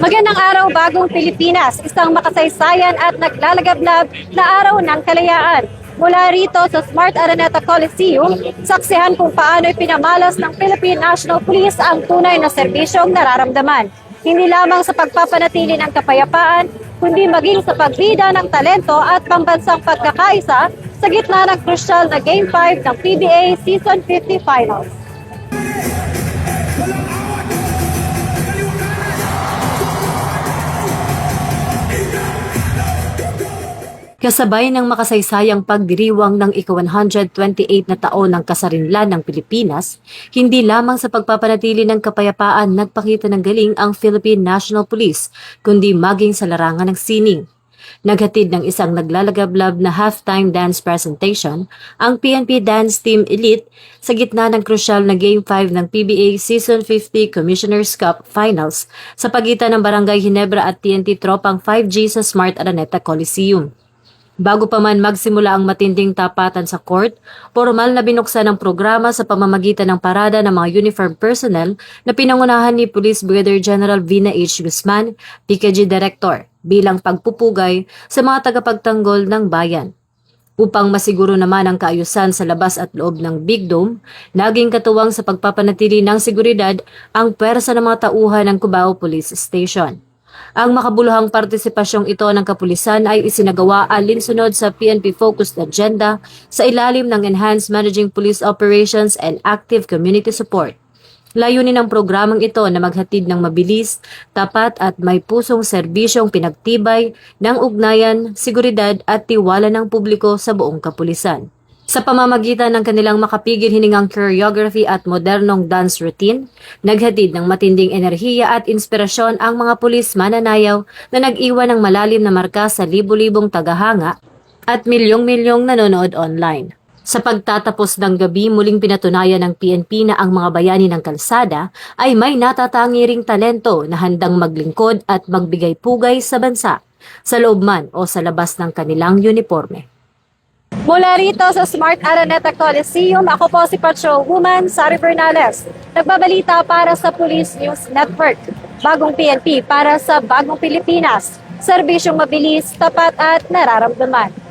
Magandang araw, Bagong Pilipinas, isang makasaysayan at naglalagablab na araw ng kalayaan. Mula rito sa Smart Araneta Coliseum, saksihan kung paano ipinamalas ng Philippine National Police ang tunay na serbisyong nararamdaman. Hindi lamang sa pagpapanatili ng kapayapaan, kundi maging sa pagbida ng talento at pambansang pagkakaisa sa gitna ng crucial na Game 5 ng PBA Season 50 Finals. Kasabay ng makasaysayang pagdiriwang ng ika-128 na taon ng kasarinlan ng Pilipinas, hindi lamang sa pagpapanatili ng kapayapaan nagpakita ng galing ang Philippine National Police, kundi maging sa larangan ng sining. Naghatid ng isang naglalagablab na halftime dance presentation ang PNP Dance Team Elite sa gitna ng krusyal na Game 5 ng PBA Season 50 Commissioner's Cup Finals sa pagitan ng Barangay Ginebra at TNT Tropang 5G sa Smart Araneta Coliseum. Bago pa man magsimula ang matinding tapatan sa court, formal na binuksan ang programa sa pamamagitan ng parada ng mga uniform personnel na pinangunahan ni Police Brigadier General Vina H. Guzman, PKG Director, bilang pagpupugay sa mga tagapagtanggol ng bayan. Upang masiguro naman ang kaayusan sa labas at loob ng Big Dome, naging katuwang sa pagpapanatili ng seguridad ang pwersa ng mga tauhan ng Cubao Police Station. Ang makabuluhang partisipasyong ito ng kapulisan ay isinagawa alinsunod sa PNP-focused agenda sa ilalim ng Enhanced Managing Police Operations and Active Community Support. Layunin ng programang ito na maghatid ng mabilis, tapat at may pusong serbisyong pinagtibay ng ugnayan, seguridad at tiwala ng publiko sa buong kapulisan. Sa pamamagitan ng kanilang makapigil-hiningang choreography at modernong dance routine, naghatid ng matinding enerhiya at inspirasyon ang mga pulis mananayaw na nag-iwan ng malalim na marka sa libu-libong tagahanga at milyong-milyong nanonood online. Sa pagtatapos ng gabi, muling pinatunayan ng PNP na ang mga bayani ng kalsada ay may natatangi ring talento na handang maglingkod at magbigay pugay sa bansa, sa loob man o sa labas ng kanilang uniforme. Mula rito sa Smart Araneta Coliseum, ako po si Patrolwoman Sari Bernales. Nagbabalita para sa Police News Network. Bagong PNP para sa Bagong Pilipinas. Serbisyong mabilis, tapat at nararamdaman.